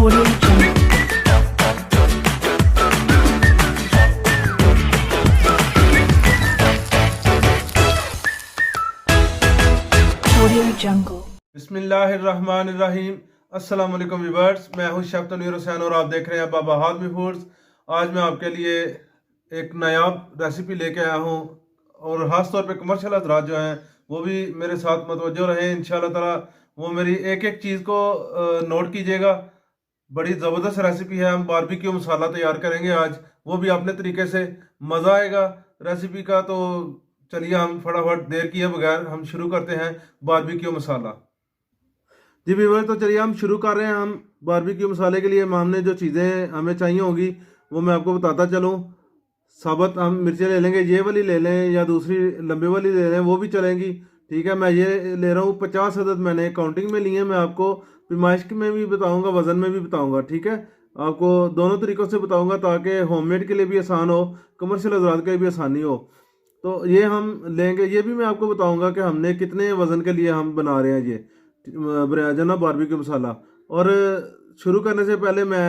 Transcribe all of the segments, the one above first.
Audio Jungle. Audio Jungle. बिस्मिल्लाहिर्रहमानिर्रहीम। अस्सलाम वालेकुम व्यूअर्स, मैं हूं शेफ तनवीर हुसैन और आप देख रहे हैं बाबा हाज़मी फूड्स। आज मैं आपके लिए एक नायाब रेसिपी लेके आया हूं और ख़ास तौर पे कमर्शियल हज़रात जो हैं वो भी मेरे साथ मतवज्जो रहें इंशाल्लाह ताला। वो मेरी एक एक चीज़ को नोट कीजिएगा। बड़ी ज़बरदस्त रेसिपी है। हम बारबेक्यू मसाला तैयार करेंगे आज, वो भी अपने तरीके से। मज़ा आएगा रेसिपी का। तो चलिए हम फटाफट देर किए बगैर हम शुरू करते हैं बारबेक्यू मसाला। जी व्यूअर, तो चलिए हम शुरू कर रहे हैं। हम बारबेक्यू मसाले के लिए हमने जो चीज़ें हमें चाहिए होंगी वो मैं आपको बताता चलूँ। साबुत हम मिर्चें ले लेंगे, ये वाली ले लें या दूसरी लंबे वाली ले लें, वो भी चलेंगी। ठीक है, मैं ये ले रहा हूँ 50 अदद मैंने काउंटिंग में लिए हैं। मैं आपको पैमाइश में भी बताऊँगा, वज़न में भी बताऊँगा। ठीक है, आपको दोनों तरीक़ों से बताऊँगा ताकि होममेड के लिए भी आसान हो, कमर्शियल हज़रात के लिए भी आसानी हो। तो ये हम लेंगे, ये भी मैं आपको बताऊँगा कि हमने कितने वज़न के लिए हम बना रहे हैं ये जना बारबेक्यू मसाला। और शुरू करने से पहले मैं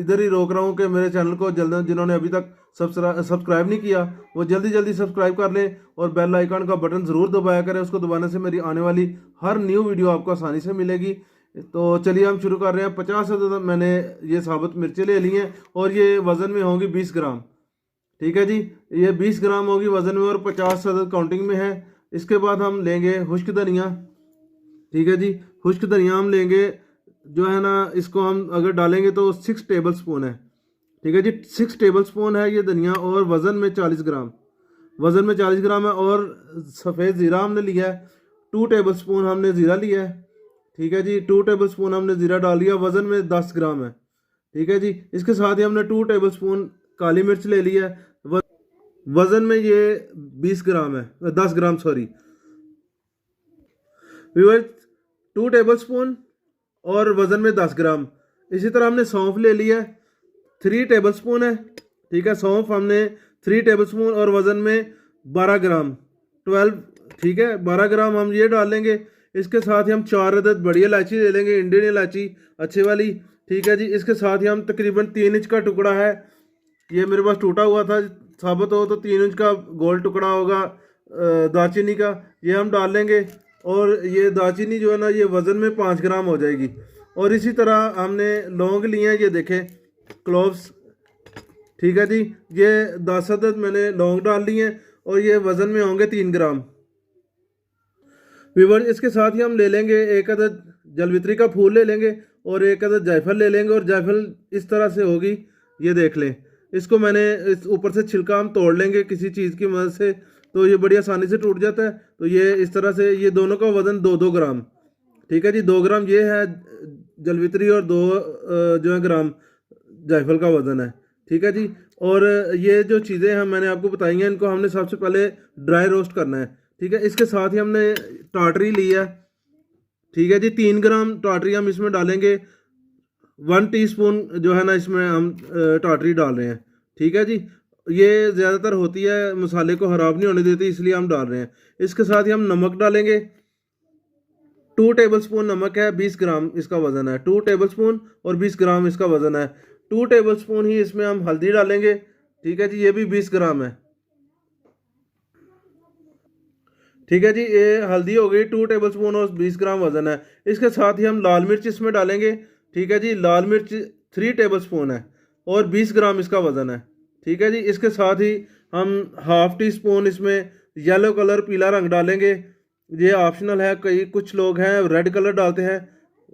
इधर ही रोक रहा हूँ कि मेरे चैनल को जल्द, जिन्होंने अभी तक सब्सक्राइब नहीं किया वो जल्दी जल्दी सब्सक्राइब कर लें और बेल आइकन का बटन ज़रूर दबाया करें। उसको दबाने से मेरी आने वाली हर न्यू वीडियो आपको आसानी से मिलेगी। तो चलिए हम शुरू कर रहे हैं। 50 अदद मैंने ये साबुत मिर्चें ले ली हैं और ये वज़न में होंगी 20 ग्राम। ठीक है जी, ये 20 ग्राम होगी वज़न में और 50 अदद काउंटिंग में है। इसके बाद हम लेंगे खुश्क धनिया। ठीक है जी, खुश्क धनिया हम लेंगे जो है ना, इसको हम अगर डालेंगे तो 6 टेबल स्पून है। ठीक है जी, 6 टेबल स्पून है ये धनिया और वज़न में 40 ग्राम। वज़न में 40 ग्राम है। और सफ़ेद ज़ीरा हमने लिया है 2 टेबल स्पून हमने ज़ीरा लिया है। ठीक है जी, 2 टेबल स्पून हमने ज़ीरा डाल लिया, वज़न में 10 ग्राम है। ठीक है जी, इसके साथ ही हमने 2 टेबल स्पून काली मिर्च ले लिया है, वज़न में ये 20 ग्राम है, 10 ग्राम सॉरी व्यूअर्स, 2 टेबल स्पून और वज़न में 10 ग्राम। इसी तरह हमने सौंफ ले लिया है, 3 टेबल स्पून है। ठीक है, सौंफ हमने 3 टेबल स्पून और वज़न में 12 ग्राम 12। ठीक है, 12 ग्राम हम ये डाल लेंगे। इसके साथ ही हम 4 अदद बड़ी इलायची ले लेंगे, इंडियन इलायची अच्छे वाली। ठीक है जी, इसके साथ ही हम तकरीबन 3 इंच का टुकड़ा है, ये मेरे पास टूटा हुआ था, साबुत हो तो 3 इंच का गोल टुकड़ा होगा दालचीनी का, ये हम डाल लेंगे। और ये दालचीनी जो है ना ये वज़न में 5 ग्राम हो जाएगी। और इसी तरह हमने लौंग लिए हैं, ये देखें क्लोव्स। ठीक है जी, ये 10 अदद मैंने लौंग डाल लिए हैं और ये वज़न में होंगे 3 ग्राम। व्यूअर, इसके साथ ही हम ले लेंगे 1 अदद जलवित्री का फूल ले लेंगे और 1 अदद जायफल ले लेंगे। और जायफल इस तरह से होगी, ये देख लें। इसको मैंने इस ऊपर से छिलका हम तोड़ लेंगे किसी चीज़ की मदद से, तो ये बड़ी आसानी से टूट जाता है। तो ये इस तरह से, ये दोनों का वज़न 2-2 ग्राम। ठीक है जी, 2 ग्राम ये है जलवित्री और 2 जो है ग्राम जायफल का वज़न है। ठीक है जी, और ये जो चीज़ें हैं मैंने आपको बताई हैं, इनको हमने सबसे पहले ड्राई रोस्ट करना है। ठीक है, इसके साथ ही हमने टाटरी ली है। ठीक है जी, 3 ग्राम टाटरी हम इसमें डालेंगे। 1 टीस्पून जो है ना इसमें हम टाटरी डाल रहे हैं। ठीक है जी, ये ज़्यादातर होती है, मसाले को ख़राब नहीं होने देती, इसलिए हम डाल रहे हैं। इसके साथ ही हम नमक डालेंगे, 2 टेबल स्पून नमक है, 20 ग्राम इसका वज़न है। 2 टेबल स्पून और 20 ग्राम इसका वज़न है। 2 टेबल स्पून ही इसमें हम हल्दी डालेंगे। ठीक है जी, ये भी 20 ग्राम है। ठीक है जी, ये हल्दी हो गई 2 टेबल स्पून और 20 ग्राम वज़न है। इसके साथ ही हम लाल मिर्च इसमें डालेंगे। ठीक है जी, लाल मिर्च 3 टेबल स्पून है और 20 ग्राम इसका वज़न है। ठीक है जी, इसके साथ ही हम ½ टी स्पून इसमें येलो कलर पीला रंग डालेंगे। ये ऑप्शनल है, कई कुछ लोग हैं रेड कलर डालते हैं,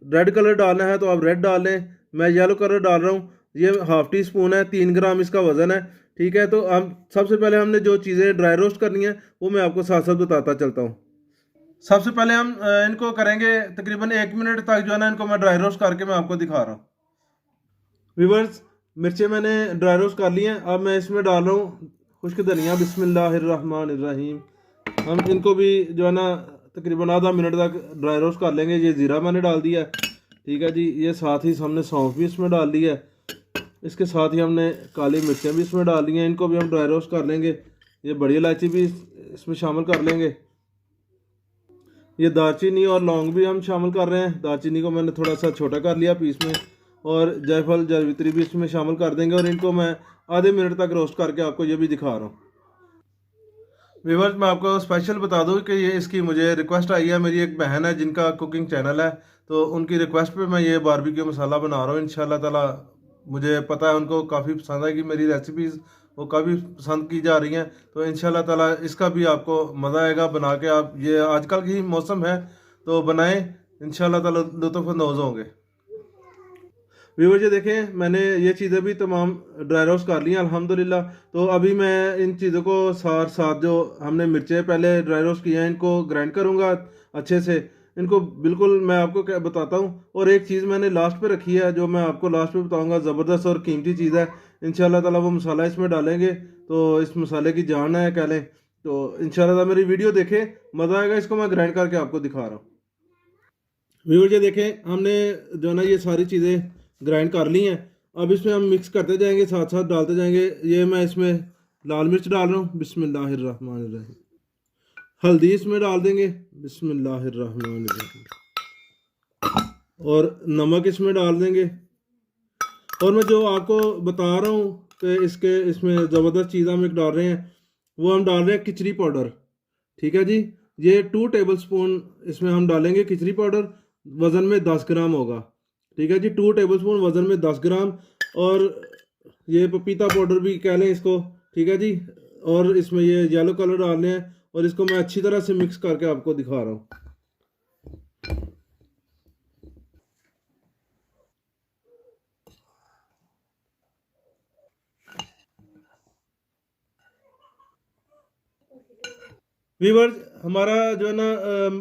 रेड कलर डालना है तो आप रेड डाल लें, मैं येलो कलर डाल रहा हूँ। ये ½ टी स्पून है, 3 ग्राम इसका वज़न है। ठीक है, तो हम सबसे पहले हमने जो चीज़ें ड्राई रोस्ट करनी है वो मैं आपको साथ साथ बताता चलता हूँ। सबसे पहले हम इनको करेंगे तकरीबन 1 मिनट तक जो है ना, इनको मैं ड्राई रोस्ट करके मैं आपको दिखा रहा हूँ। व्यूअर्स, मिर्चें मैंने ड्राई रोस्ट कर ली हैं। अब मैं इसमें डाल रहा हूँ खुश्क धनिया। बिस्मिल्लाहिर्रहमानिर्रहीम। हम इनको भी जो है ना तकरीबन आधा मिनट तक ड्राई रोस्ट कर लेंगे। ये ज़ीरा मैंने डाल दिया है। ठीक है जी, ये साथ ही हमने सौंफ भी इसमें डाल ली है। इसके साथ ही हमने काली मिर्चें भी इसमें डाल ली हैं, इनको भी हम ड्राई रोस्ट कर लेंगे। ये बड़ी इलायची भी इसमें शामिल कर लेंगे। ये दालचीनी और लौंग भी हम शामिल कर रहे हैं। दालचीनी को मैंने थोड़ा सा छोटा कर लिया पीस में, और जायफल जावित्री भी इसमें शामिल कर देंगे और इनको मैं आधे मिनट तक रोस्ट करके आपको ये भी दिखा रहा हूँ। व्यूअर्स, मैं आपको स्पेशल बता दूं कि ये इसकी मुझे रिक्वेस्ट आई है। मेरी एक बहन है जिनका कुकिंग चैनल है, तो उनकी रिक्वेस्ट पे मैं ये बारबेक्यू मसाला बना रहा हूँ। इंशाल्लाह ताला मुझे पता है उनको काफ़ी पसंद आएगी मेरी रेसिपीज़, वो काफ़ी पसंद की जा रही हैं। तो इंशाल्लाह ताला इसका भी आपको मज़ा आएगा बना के। आप ये आजकल की मौसम है तो बनाएं, इंशाल्लाह ताला लुत्फ़अंदोज़ होंगे। व्यूअर ये देखें, मैंने ये चीज़ें भी तमाम ड्राई रोस्ट कर ली हैं अल्हम्दुलिल्लाह। तो अभी मैं इन चीज़ों को साथ साथ जो हमने मिर्चें पहले ड्राई रोस्ट की हैं इनको ग्राइंड करूँगा अच्छे से। इनको बिल्कुल मैं आपको क्या बताता हूँ। और एक चीज़ मैंने लास्ट पे रखी है जो मैं आपको लास्ट पे बताऊँगा, ज़बरदस्त और कीमती चीज़ है। इंशाल्लाह ताला वो मसाला इसमें डालेंगे तो इस मसाले की जान है कह लें। तो इंशाल्लाह ताला मेरी वीडियो देखें, मज़ा आएगा। इसको मैं ग्राइंड करके आपको दिखा रहा हूँ। व्यूअर ये देखें, हमने जो है ना ये सारी चीज़ें ग्राइंड कर ली हैं। अब इसमें हम मिक्स करते जाएंगे, साथ साथ डालते जाएंगे। ये मैं इसमें लाल मिर्च डाल रहा हूँ, बिस्मिल्लाहिर्रहमानिर्रहीम। हल्दी इसमें डाल देंगे, बिस्मिल्लाहिर्रहमानिर्रहीम। और नमक इसमें डाल देंगे। और मैं जो आपको बता रहा हूँ कि इसमें ज़बरदस्त चीज़ हम एक डाल रहे हैं, वो हम डाल रहे हैं किचरी पाउडर। ठीक है जी, ये 2 टेबल स्पून इसमें हम डालेंगे किचरी पाउडर। वज़न में 10 ग्राम होगा। ठीक है जी, 2 टेबल स्पून वज़न में 10 ग्राम। और ये पपीता पाउडर भी कह लें इसको। ठीक है जी, और इसमें ये येलो कलर डालने हैं और इसको मैं अच्छी तरह से मिक्स करके आपको दिखा रहा हूँ। वीवर्स, हमारा जो है ना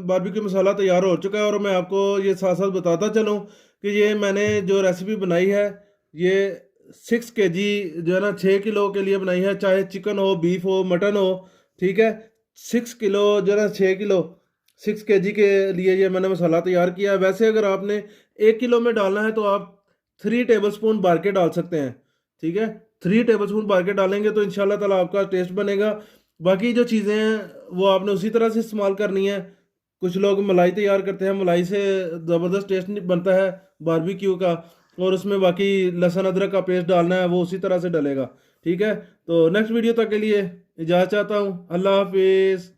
बारबेक्यू मसाला तैयार हो चुका है। और मैं आपको ये साथ साथ बताता चलूँ कि ये मैंने जो रेसिपी बनाई है ये 6 kg जो है ना 6 किलो के लिए बनाई है, चाहे चिकन हो, बीफ हो, मटन हो। ठीक है, 6 किलो जो है ना 6 किलो 6 kg के लिए ये मैंने मसाला तैयार किया है। वैसे अगर आपने 1 किलो में डालना है तो आप 3 टेबल स्पून भर के डाल सकते हैं। ठीक है, 3 टेबल स्पून भर के डालेंगे तो इंशाल्लाह ताला आपका टेस्ट बनेगा। बाकी जो चीज़ें हैं वो आपने उसी तरह से इस्तेमाल करनी है। कुछ लोग मलाई तैयार करते हैं, मलाई से ज़बरदस्त टेस्ट बनता है बारबेक्यू का। और उसमें बाकी लहसुन अदरक का पेस्ट डालना है, वो उसी तरह से डलेगा। ठीक है, तो नेक्स्ट वीडियो तक के लिए इजाज़त चाहता हूँ। अल्लाह हाफिज़।